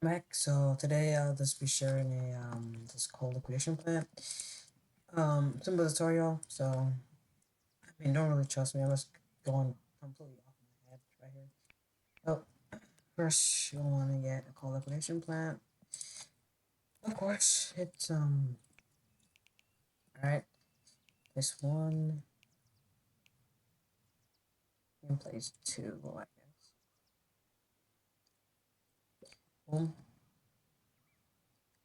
Back. So today I'll just be sharing a this cold liquidation plant simple tutorial. So I mean, don't really trust me. I'm just going completely off my head right here. So first you'll want to get a cold liquidation plant. Of course, it's all right. This one in place two, I guess. Boom,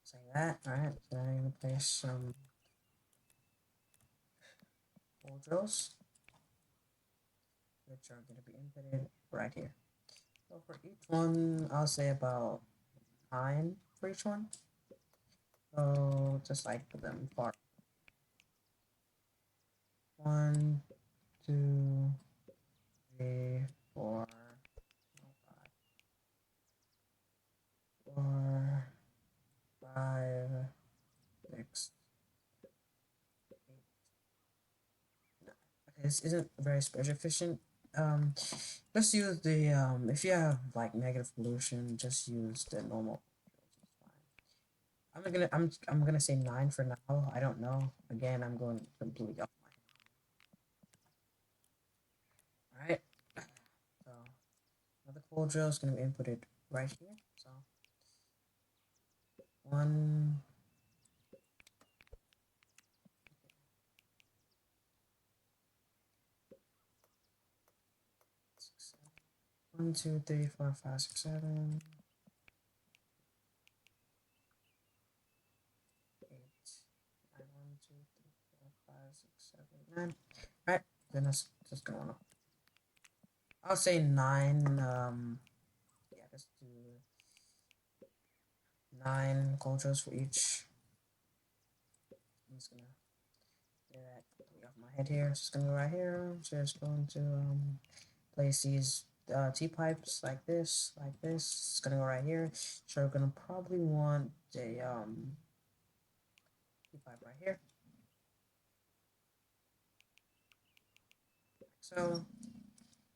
just like that. All right. So now you're gonna place some cold drills, which are gonna be inputted right here. So for each one, I'll say about 9 for each one. So just like put them far. 1, 2, 3, 4, 4, 5, 6, 8, 9. Okay, this isn't very space efficient. Um, just use the if you have like negative pollution, just use the normal. I'm gonna say 9 for now. I don't know. Again, I'm going completely off my head. All right. So another cold drill is gonna be inputted right here. So one, 1, 2, 3, 4, 5, 6, 7, 8, 9, 1, 2, 3, 4, 5, 6, 7, 9. Alright, then that's just going on. I'll say 9, yeah, let's do 9 cultures for each. I'm just gonna do that completely off my head here. It's just gonna go right here. So just going to place these T-pipes like this, like this. It's gonna go right here. So we're gonna probably want a T-pipe right here. Like so,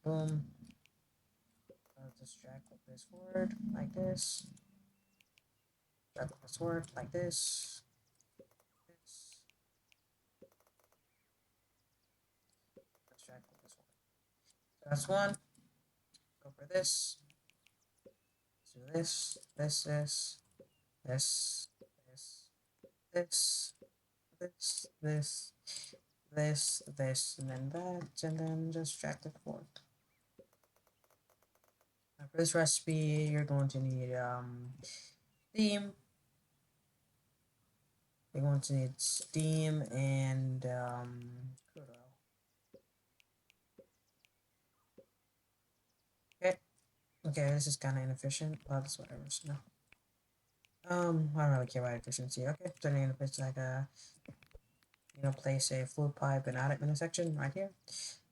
boom. Just drag this forward like this. Drag this forward like this. This. Let's drag this one. So that's one. Go for this. Let's do this, this, this, and then that, and then just drag it forward. Now for this recipe, you're going to need steam. You're going to need steam and crude oil. Okay. Okay, this is kind of inefficient, but it's whatever. So, I don't really care about efficiency. Okay, so I'm gonna place like a, place a fluid pipe and attic intersection right here.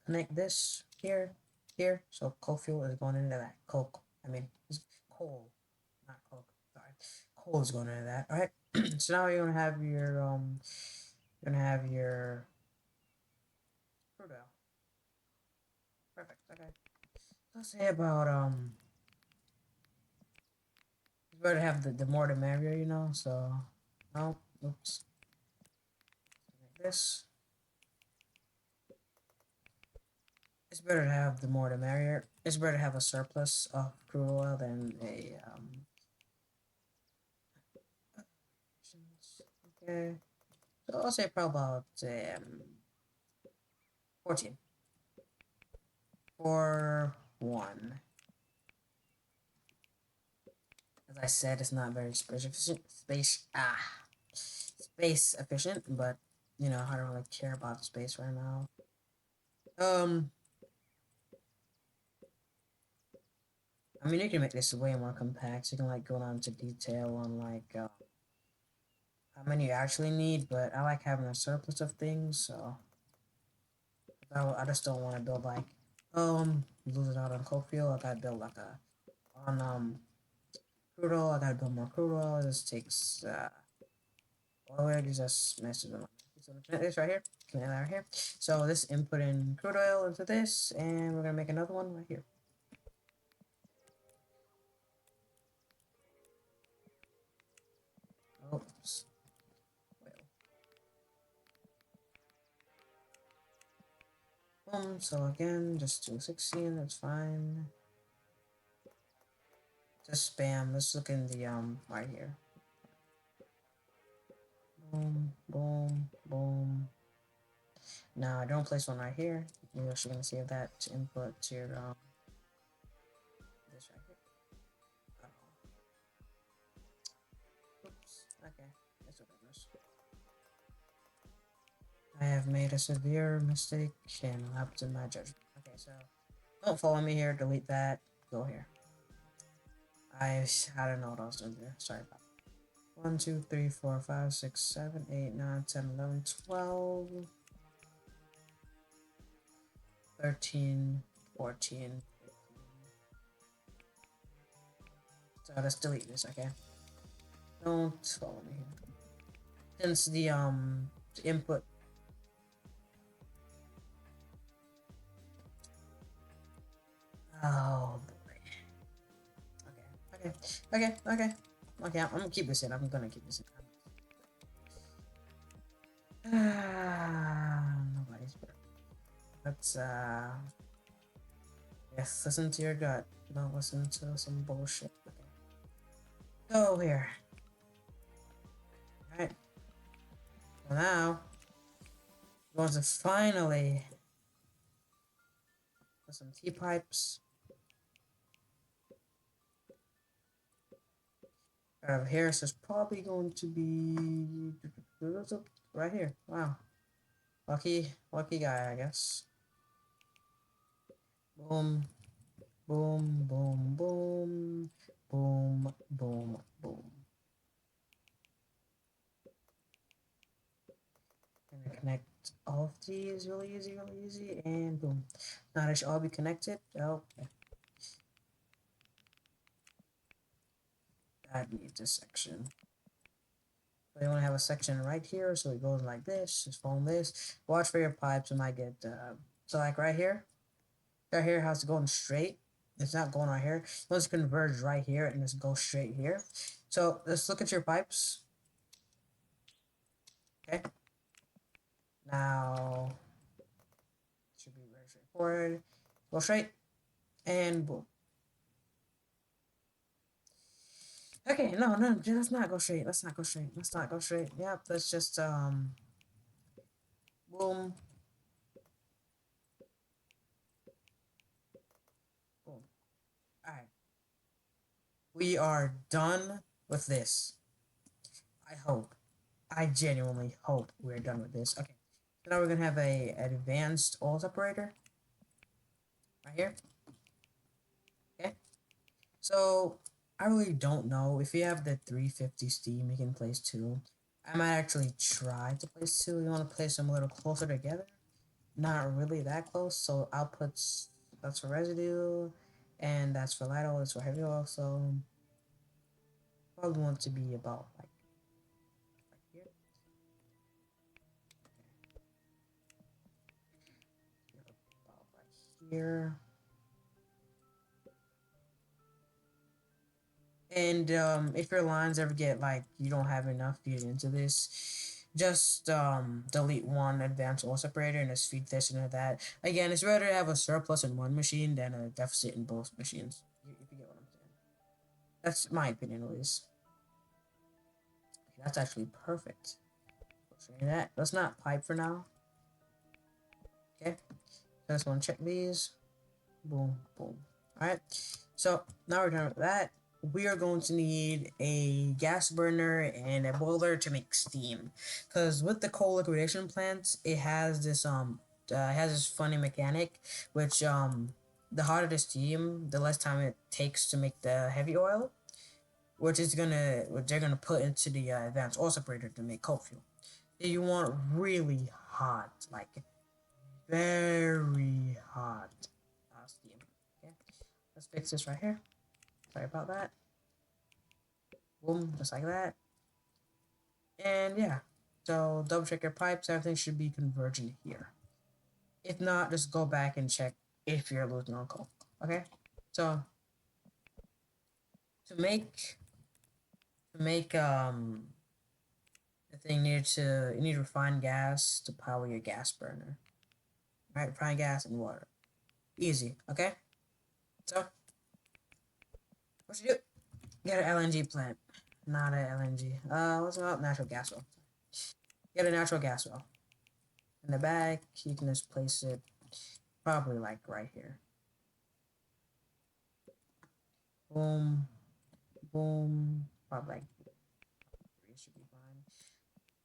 Connect this here, here. So Cokefuel is going into that. Coke. I mean, it's coal, not Coke. Sorry, coal is going into that. All right. So now you're gonna have your crude oil. Perfect. Okay. Let's say about it's better to have the more the merrier, you know. So, oh, oops. Like this. It's better to have the more the merrier. It's better to have a surplus of crude oil than a okay. So I'll say probably about 14 for one. As I said, it's not very space efficient. Space efficient, but I don't really care about space right now. Um, I mean, you can make this way more compact. So you can like go down to detail on like how many you actually need, but I like having a surplus of things, so I just don't want to build like lose it out on Cokefuel. I gotta build like a on crude oil. I gotta build more crude oil. This takes well, it just messes with my. So this right here, connect that right here. So this input in crude oil into this, and we're gonna make another one right here. So again, just do 16, that's fine. Just spam, let's look in the, right here. Boom, boom, boom. Now, don't place one right here. You're actually gonna save that to input to your, this right here. Oops, okay, that's what it is. I have made a severe mistake and will have to my judgment. Okay, so don't follow me here, delete that, go here. I don't know what I was doing there. Sorry about that. 1, 2, 3, 4, 5, 6, 7, 8, 9, 10, 11, 12, 13, 14, 15. So let's delete this, okay? Don't follow me here. Since the input. Oh boy. Okay. Okay, I'm gonna keep this in. I'm gonna keep this in. Nobody's perfect. Let's yes, listen to your gut. Don't listen to some bullshit. Okay. Go here. Alright. So now we're going to finally put some T pipes. Out of here, so it's probably going to be right here. Wow. Lucky guy, I guess. Boom, boom, boom, boom, boom, boom, boom. Gonna connect all of these really easy, and boom. Now they should all be connected. Oh, okay. That needs a section. So you want to have a section right here, so it goes like this. Just follow this. Watch for your pipes. It might get so like right here. Right here has to go in straight. It's not going right here. Let's converge right here and just go straight here. So let's look at your pipes. Okay. Now should be very straightforward. Go straight and boom. Okay, no, let's not go straight. Let's not go straight. Let's not go straight. Yep, let's just boom. Boom. Alright. We are done with this. I hope. I genuinely hope we're done with this. Okay. So now we're gonna have a advanced oil separator. Right here. Okay. So I really don't know. If you have the 350 steam, you can place two. I might actually try to place two. You want to place them a little closer together. Not really that close. So outputs, that's for residue, and that's for light oil, that's for heavy oil. So probably want to be about like here. About right here. And if your lines ever get like you don't have enough to get into this, just delete one advanced oil separator and just feed this into that. Again, it's better to have a surplus in one machine than a deficit in both machines. If you get what I'm saying. That's my opinion, at least. Okay, that's actually perfect. That. Let's not pipe for now. Okay. So just want to check these. Boom, boom. Alright. So now we're done with that. We are going to need a gas burner and a boiler to make steam. Because with the coal liquidation plants, it has this funny mechanic, which the hotter the steam, the less time it takes to make the heavy oil, which they're gonna put into the advanced oil separator to make coke fuel. You want really hot, like very hot steam. Okay, let's fix this right here. Sorry about that. Boom, just like that. And yeah, so double check your pipes. Everything should be converging here. If not, just go back and check if you're losing on coke. Okay, so to make the thing you need refined gas to power your gas burner. right? Refined gas and water. Easy, okay? So, what you do? Get an LNG plant. Not an LNG. What's about natural gas well? Get a natural gas well. In the back, you can just place it probably like right here. Boom, boom. Probably like three should be fine.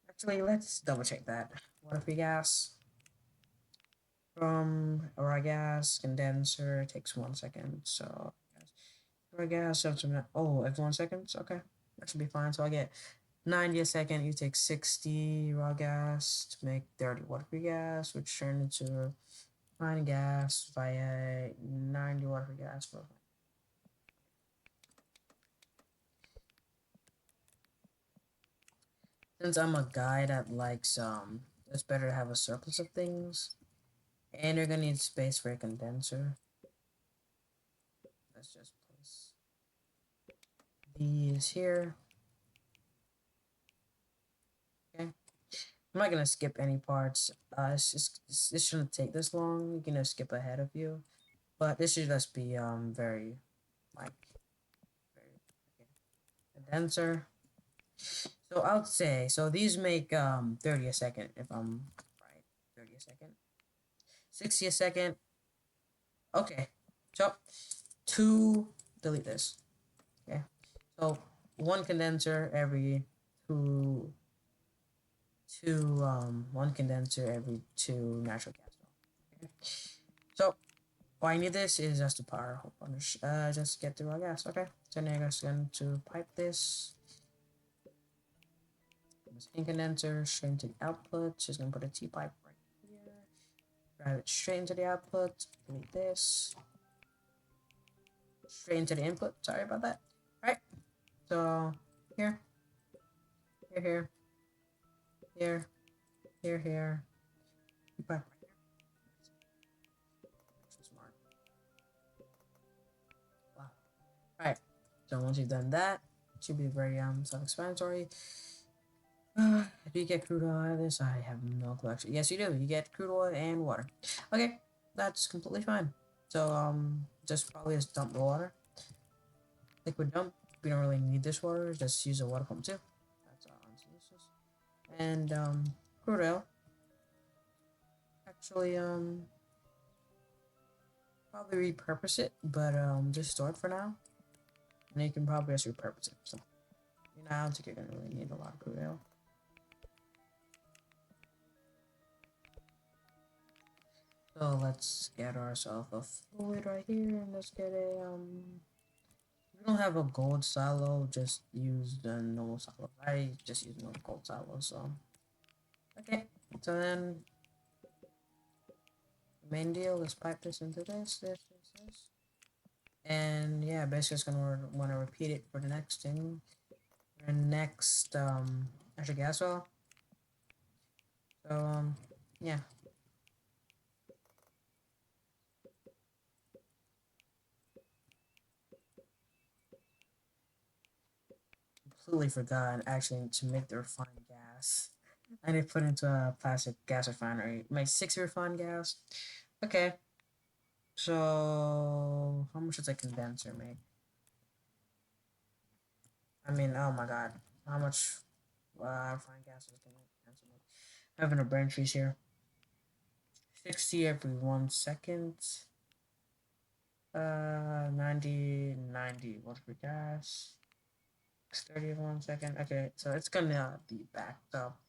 Actually, let's double check that. Water-free gas from raw gas condenser takes 1 second. So raw gas up to every 1 second. Okay, that should be fine. So I get 90 a second. You take 60 raw gas to make 30 water-free gas, which turn into fine gas via 90 water-free gas. Since I'm a guy that likes it's better to have a surplus of things, and you're gonna need space for a condenser. Let's just place these here. Okay, I'm not gonna skip any parts. This shouldn't take this long. You can just skip ahead of you, but this should just be very like very okay. Condenser. So I'll say so these make 30 a second if I'm right. 30 a second. 60 a second. Okay. So two delete this. Okay. So one condenser every two one condenser every two natural gas. Okay. So why I need this is just to power just get the raw gas. Okay. So now I'm just going to pipe this. In condenser straight into the output. Just gonna put a T pipe right here. Drive it straight into the output. Delete this. Straight into the input. Sorry about that. Alright. So here, here, here, here, here. T pipe right here. Actually smart. Wow. Alright. So once you've done that, it should be very self-explanatory. Do you get crude oil out of this? I have no clue. Actually, yes, you do. You get crude oil and water. Okay, that's completely fine. So just probably just dump the water. Liquid dump. We don't really need this water. Just use a water pump too. That's useless. And crude oil. Actually probably repurpose it, but just store it for now. And you can probably just repurpose it. So I don't think you're gonna really need a lot of crude oil. So let's get ourselves a fluid right here, and let's get a If you don't have a gold silo, just use the normal silo. I just use no gold silo, so okay. So then the main deal, let's pipe this into this. And yeah, basically just gonna want to repeat it for the next thing. The next natural gas well. So yeah. Completely forgot actually to make the refined gas. I need to put into a plastic gas refinery. Make 6 refined gas. Okay. So how much does a condenser make? I mean, oh my god, how much refined gas is gonna condenser make? Having a brain freeze here. 60 every 1 second. 90 watts per gas. 30 every 1 second. Okay, so it's gonna be backed up.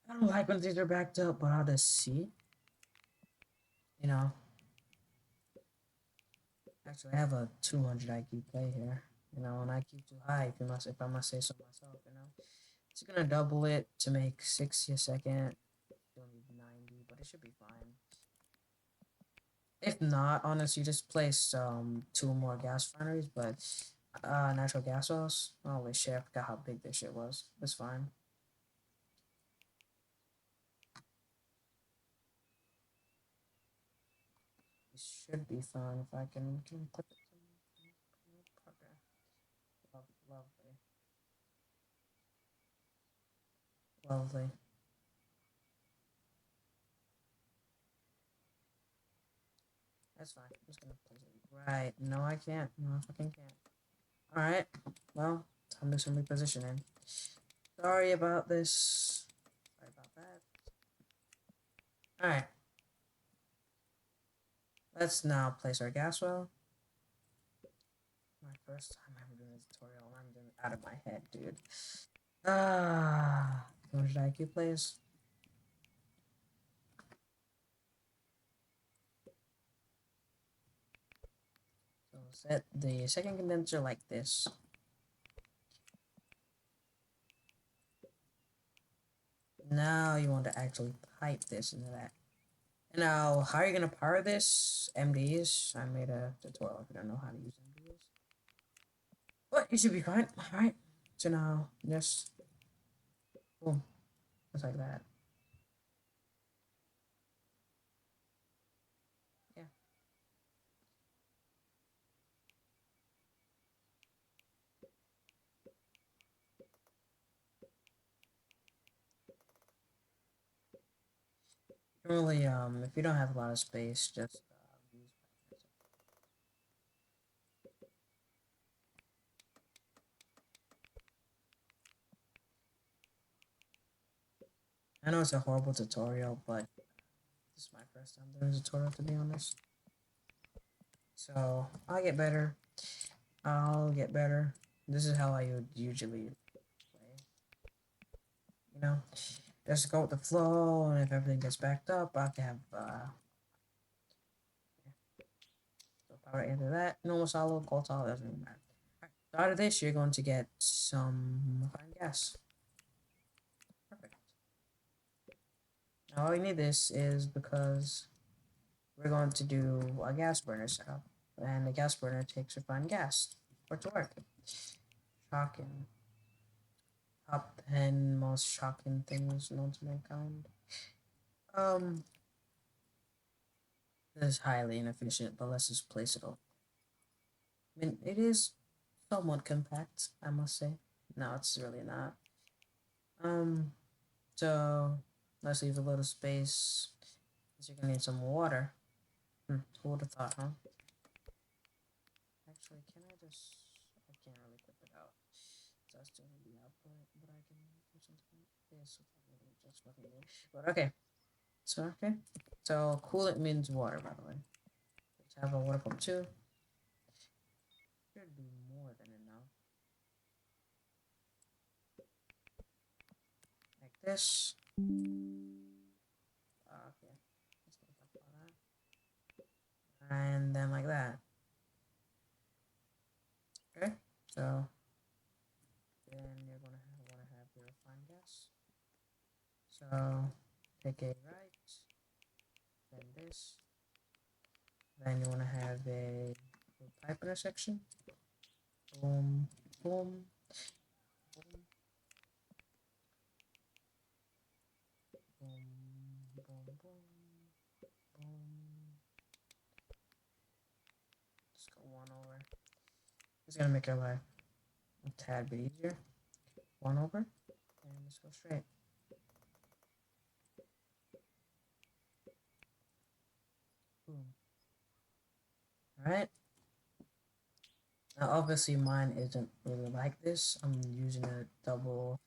I don't like when these are backed up, but I'll just see. You know, actually, I have a 200 IQ play here. You know, an IQ too high, if I must say so myself. You know, it's gonna double it to make 60 a second. Don't need 90, but it should be fine. If not, honestly, just place two more gas refineries, but natural gas wells. Holy shit, I forgot how big this shit was. It's fine. It should be fine if I can clip it. Okay. Lovely. Lovely. That's fine. I'm just gonna place it right. No, I can't. No, I fucking can't. Alright. Well, time to do some repositioning. Sorry about this. Sorry about that. Alright. Let's now place our gas well. My first time ever doing a tutorial. I'm doing it out of my head, dude. What should I keep place? So set the second condenser like this. Now you want to actually pipe this into that. Now, how are you gonna power this? MDs. I made a tutorial if you don't know how to use MDs. But you should be fine. Alright. So now just boom. Just like that. Yeah. Really, if you don't have a lot of space, just use. I know it's a horrible tutorial, but this is my first time doing a tutorial, to be honest. So I'll get better. I'll get better. This is how I would usually play. You know, just go with the flow, and if everything gets backed up, I can have so power into that. Normal solid, cold solid, doesn't really matter. Alright, so out of this, you're going to get some fine gas. Perfect. Now all you need this is because we're going to do a gas burner setup, and the gas burner takes refined gas for it to work. Shocking. Top 10 most shocking things known to mankind. Um, this is highly inefficient, but let's just place it all. I mean, it is somewhat compact, I must say. No, it's really not. So let's leave a little space. Because you're gonna need some water. Who would have thought, huh? Actually, can I just? I can't really clip it out. So I still need the output, but I can do something like this. Just fucking do. But okay. So okay. So coolant means water, by the way. Let's have a water pump too. Should be more than enough. Like this. Okay. Let's not talk about that. And then like that. Okay. So then you're gonna want to have your refined gas. So take a right, then this. Then you want to have a pipe intersection. Boom, boom, boom, boom, boom, boom, boom. Just go one over. It's gonna make our life a tad bit easier. One over, and let's go straight. Boom. All right. Now, obviously, mine isn't really like this. I'm using a double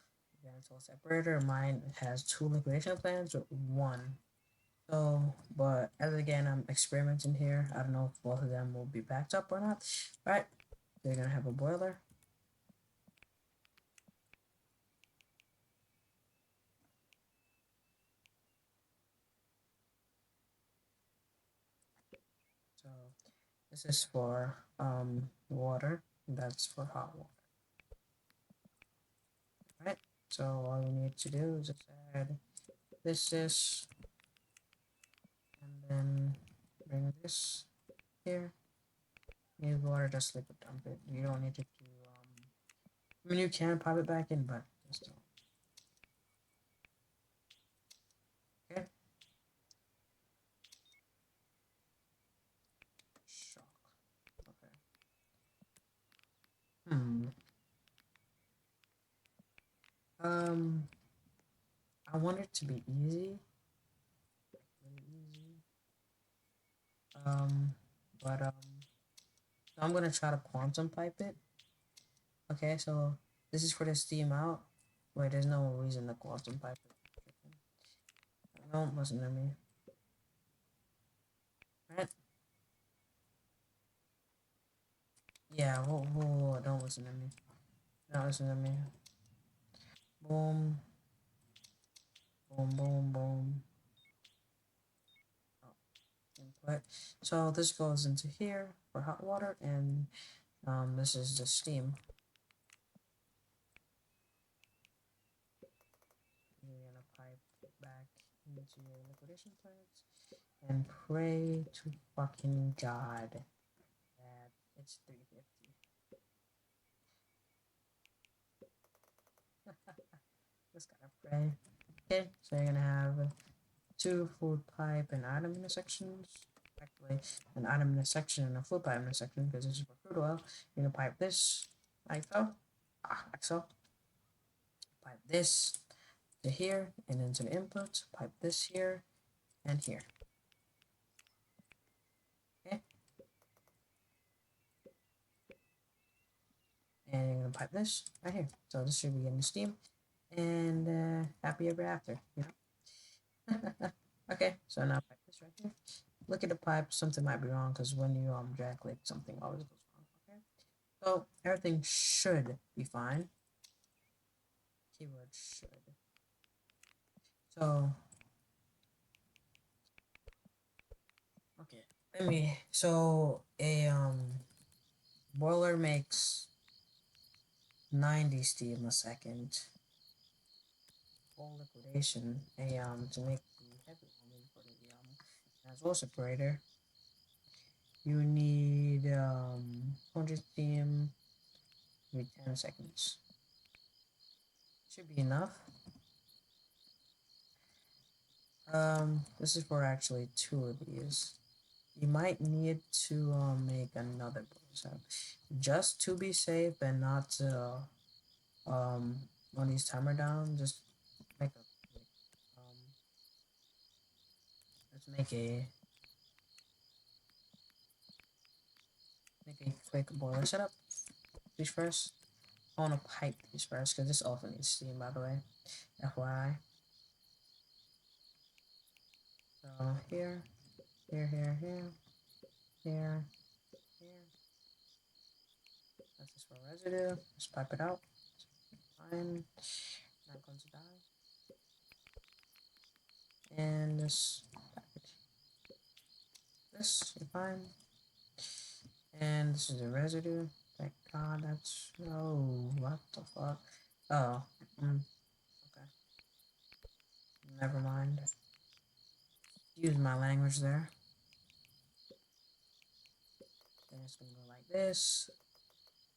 ventral separator. Mine has two liquidation plans with one. So, but as again, I'm experimenting here. I don't know if both of them will be backed up or not. All right, they're gonna have a boiler. So this is for water. That's for hot water. All right. So all we need to do is just add this, and then bring this here. Need water, just liquid dump it. You don't need to do I mean, you can pop it back in, but just don't. Okay. Shock. Okay. Hmm. Um. I want it to be easy. Really easy. But I'm gonna try to quantum pipe it. Okay, so this is for the steam out. Wait, there's no reason to quantum pipe it. Don't listen to me. Right? Yeah, whoa, don't listen to me. Don't listen to me. Boom, boom, boom, boom. Oh, input. So this goes into here for hot water, and this is the steam. You're gonna pipe back into your liquidation plants and pray to fucking God that it's 350. Just gotta pray. Okay, so you're gonna have two food pipe and item intersections. Actually, an item intersection and a food pipe intersection because this is for crude oil. You're gonna pipe this like so. Like so. Pipe this to here and then to the input. Pipe this here and here. Okay. And you're gonna pipe this right here. So this should be getting steam and happy ever after. You know. Okay. So now pipe this right here. Look at the pipe. Something might be wrong because when you drag click, something always goes wrong. Okay. So everything should be fine. Keyword should. So okay. Let me. So a boiler makes 90 steam a second. Full liquidation. A to make the heavy one for the as separator. You need 100 steam. With 10 seconds. Should be enough. This is for actually two of these. You might need to make another boiler just to be safe and not to run these timer down. Just make a let's make a quick boiler setup. These first. I want to pipe these first because this also needs steam, by the way. FYI. So here, here, here, here, here, here. That's just for residue. Just pipe it out. Fine. Not going to die. And this package. This, you're fine. And this is the residue. Thank God that's. Oh, what the fuck? Oh, okay. Never mind. Use my language there. Then it's gonna go like this,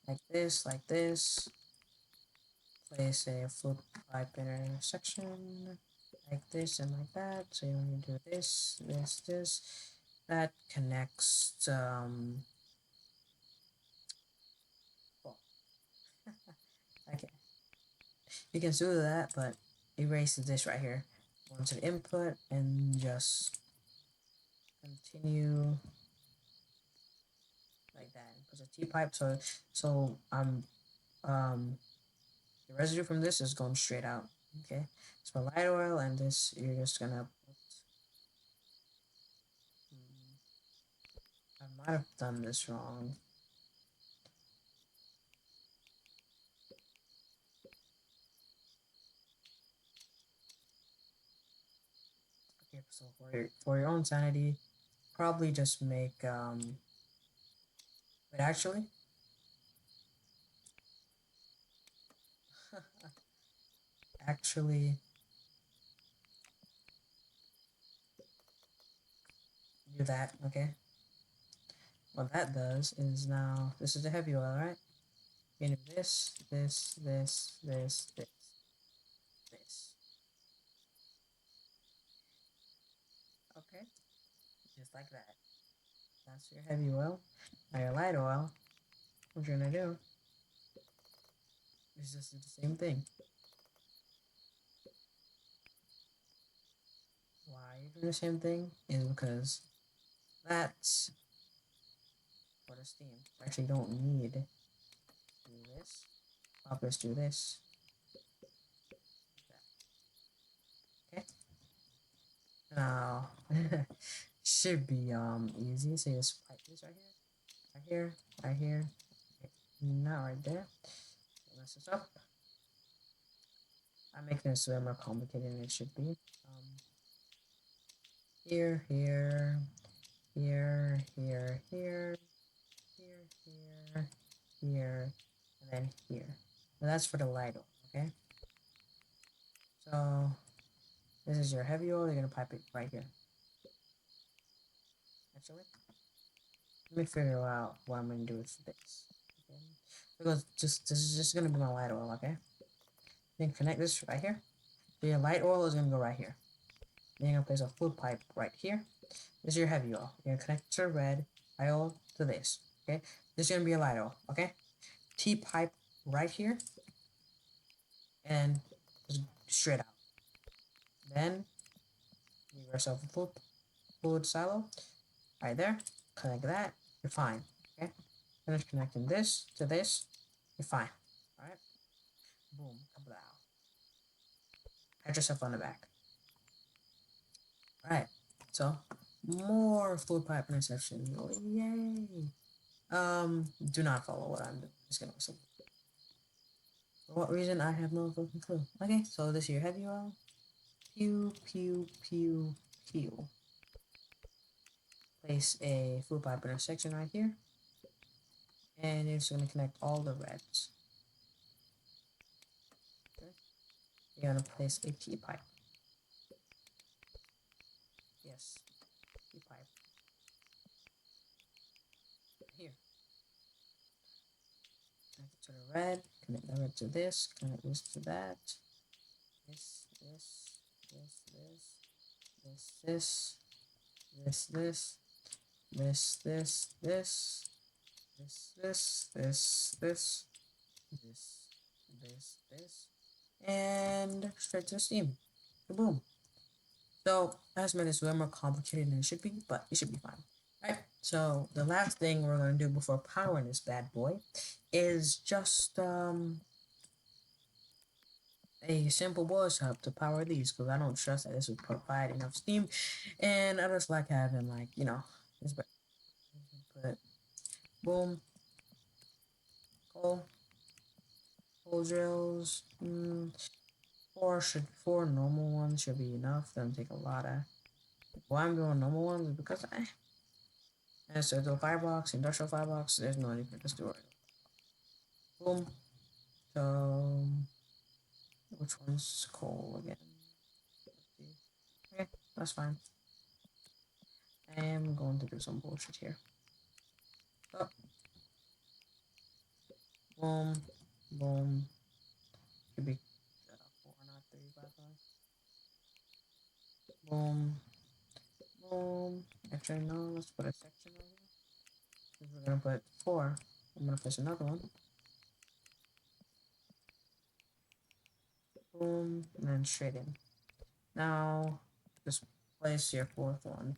like this, like this. Place a flip pipe intersection like this and like that. So you want to do this, this, this. That connects. Well, okay. You can do that, but erase this right here. Go to the input and just continue like that. Put a T pipe. So the residue from this is going straight out. Okay. So light oil and this you're just gonna put. I might have done this wrong. Okay, so for your own sanity, probably just make but actually actually do that, okay? What that does is now this is the heavy oil, right? You do this, this, this, this, this, this. Okay, just like that. That's your heavy oil. Now your light oil, what you're gonna do is just do the same thing. Why you're doing the same thing is because that's for the steam. We actually don't need to do this. I'll just do this. Okay. Now should be easy. So just pipe this right here, right here, right here. Okay. Not right there. Mess this up. I'm making this way more complicated than it should be. Here, here, here, here, here, here, here, here, and then here. Now that's for the light oil, okay? So this is your heavy oil. You're gonna pipe it right here. Actually, let me figure out what I'm gonna do with this. Okay? Because this is just gonna be my light oil, okay? Then connect this right here. So your light oil is gonna go right here. Then you're gonna place a fluid pipe right here. This is your heavy oil. You're gonna connect your red oil to this. Okay? This is gonna be your light oil, okay? T pipe right here. And just straight out. Then you give yourself a fluid silo right there. Connect that. You're fine. Okay? Finish connecting this to this. You're fine. Alright? Boom. Kablow. Pat yourself on the back. Alright. So more fluid pipe intersection. Oh yay. Do not follow what I'm doing. Just gonna listen. For what reason I have no fucking clue. Okay, so this is your heavy oil. Pew pew pew pew. Place a fluid pipe intersection right here. And it's going to connect all the reds. Okay. You're going to place a T pipe. Yes, T pipe. Here. Connect it to the red. Connect the red to this. Connect this to that. This, this, this, this, this, this, this, this, this, this, this, this, this, this, this, and straight to steam. Boom. So, as made this way more complicated than it should be, but it should be fine. Alright, so the last thing we're going to do before powering this bad boy is just a simple boil hub to power these, because I don't trust that this would provide enough steam, and I just like having, like, you know, this, but boom, coal drills, four normal ones should be enough. Doesn't take a lot of. Why I'm doing normal ones is because and so the firebox, industrial firebox, there's no need for this to worry. Boom. So which one's coal again? Okay, that's fine. I am going to do some bullshit here. Oh. Boom. Boom. Could be 4, not 3, 5, 5. Boom. Boom. Actually, no, let's put a section right here. Because we're gonna put 4. I'm gonna place another one. Boom. And then straight in. Now, just place your 4th one.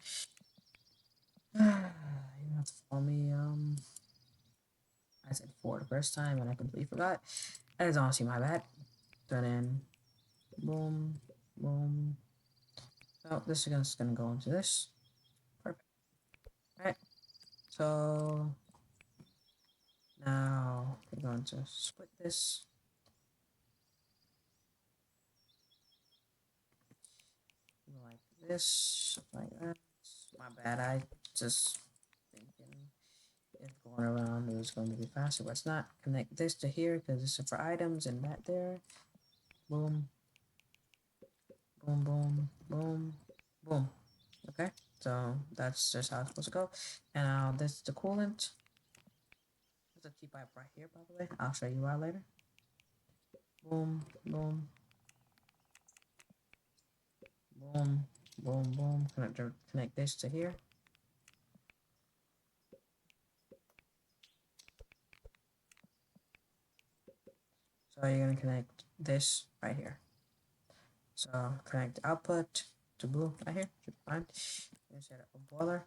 You have to follow me. I said 4 the first time and I completely forgot. That is honestly my bad. Then in. Boom. Boom. So this is just gonna go into this. Perfect. Alright. So now we're going to split this. Like this. Like that. My bad. I just thinking if going around it was going to be faster, but it's not. Connect this to here because this is for items and that there. Boom. Boom, boom, boom, boom. Okay, so that's just how it's supposed to go. And now this is the coolant. There's a T-pipe right here, by the way. I'll show you why later. Boom, boom, boom, boom, boom. Connect this to here. So you're gonna connect this right here. So connect the output to blue right here. Should be fine. Set up a boiler.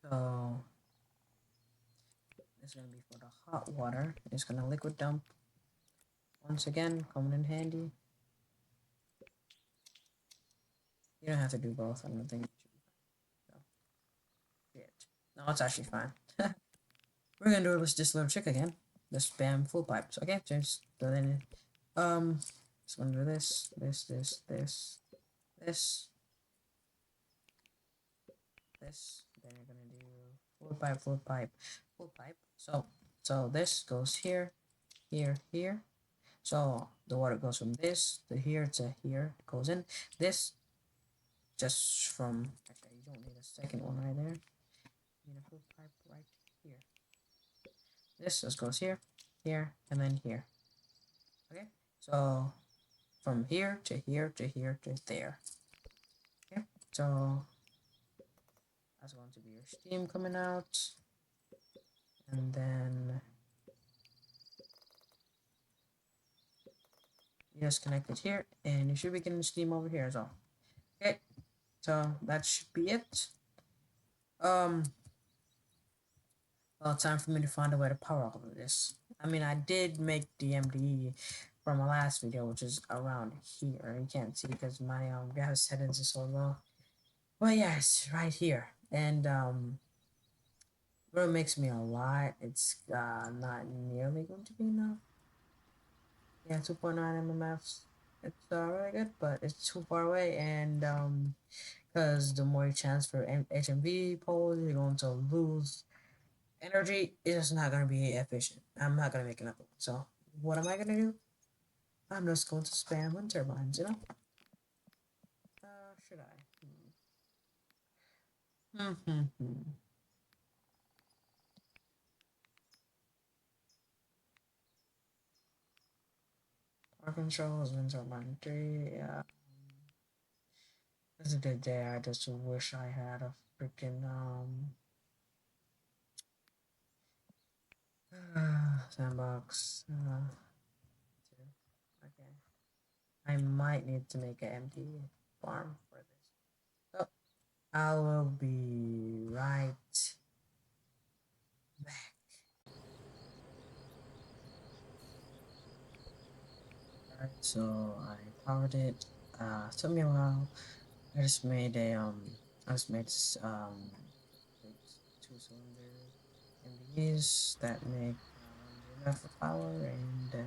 So this is gonna be for the hot water. It's gonna liquid dump once again, coming in handy. You don't have to do both. I don't think it should be fine. So, shit. No, it's actually fine. We're gonna do this little trick again. Just spam full pipes. Okay, just then just gonna do this, this. Then you're gonna do full pipe, full pipe, full pipe. So this goes here, here, here. So the water goes from this to here to here. It goes in. This just from actually you don't need a second one right there. You need a full pipe right here. This just goes here, here, and then here. Okay. So from here to here to here to there. Okay. So that's going to be your steam coming out, and then you just connect it here, and you should be getting steam over here as well. Okay. So that should be it. Well, time for me to find a way to power all of this. I mean, I did make the MDE from my last video, which is around here. You can't see because my graphics settings are so low. But yes, right here. And what makes me a lot, it's not nearly going to be enough. Yeah, 2.9 mmFs. It's really good, but it's too far away, and because the more you transfer HMV poles, you're going to lose energy. It's just not going to be efficient. I'm not going to make enough of it. So what am I going to do? I'm just going to spam wind turbines, you know? Should I? Power controls, wind turbine 3, yeah. This is a good day. I just wish I had a freaking, sandbox, two. Okay. I might need to make an empty farm for this. So, I will be right back. Alright, so I powered it. Took me a while. I just made two cylinder MDEs that make 1 BMF of power, and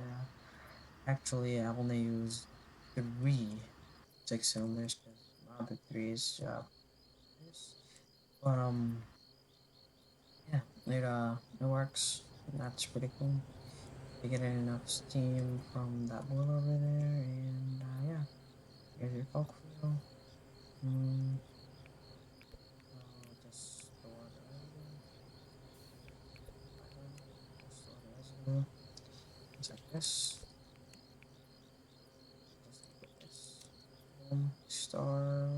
actually I only use 3 6 cylinders because my other three is this. But yeah, it works. That's pretty cool. You get enough steam from that boiler over there, and yeah, here's your Cokefuel. Mm, just store the residue. Just store the residue. Just like this. Just like this. Boom. Store.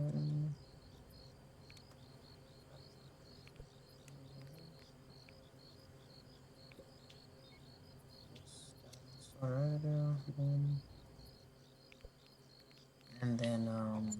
Store residue. Boom. And then just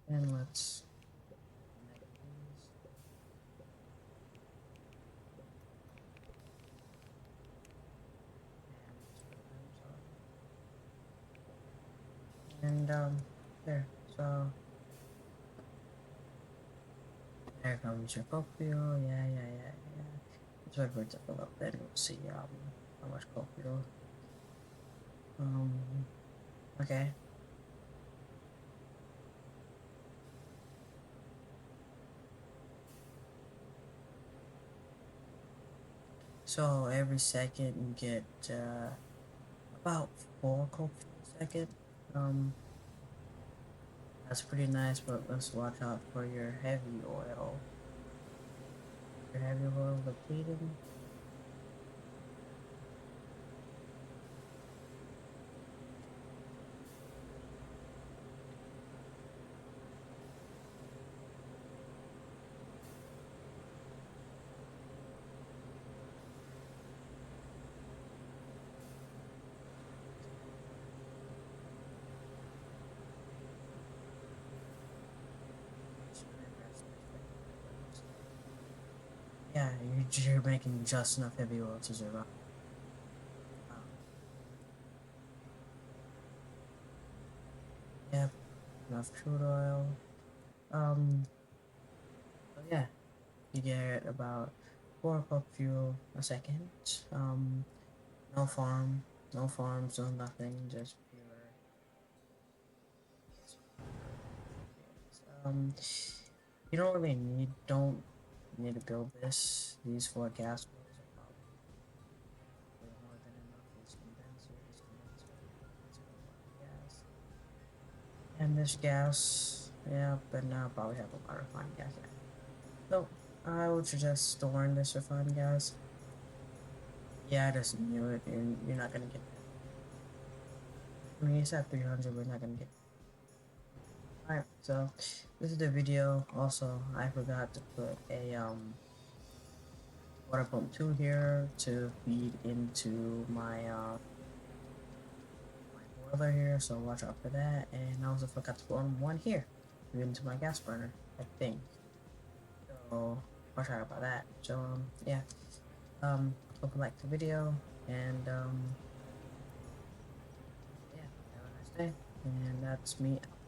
and let's connect these. And there. So there comes your Cokefuel. Yeah. Let's wait for it to fill up. Then we'll see how much Cokefuel. Um. Okay. So every second you get about 4 Cokefuel a second. Um. That's pretty nice, but let's watch out for your heavy oil. Your heavy oil depleted. Yeah, you're making just enough heavy oil to survive. Um, yep, enough crude oil. So yeah, you get about 4 cup fuel a second. Um, no farm, no farms, no nothing, just pure. Just pure ingredients. You don't need to build this. These 4 gas wells are probably way more than enough. This condenser will run gas. And this gas, yeah, but now probably have a lot of refined gas. Yeah. So I would suggest storing this refined gas. Yeah, I just knew it, and you're not gonna get that. I mean, it's at 300, we're not gonna get. Alright, so this is the video. Also, I forgot to put a water pump 2 here to feed into my boiler here, so watch out for that. And I also forgot to put on one here to feed into my gas burner, I think. So watch out about that. So yeah. Hope you liked the video, and yeah, have a nice day. And that's me out.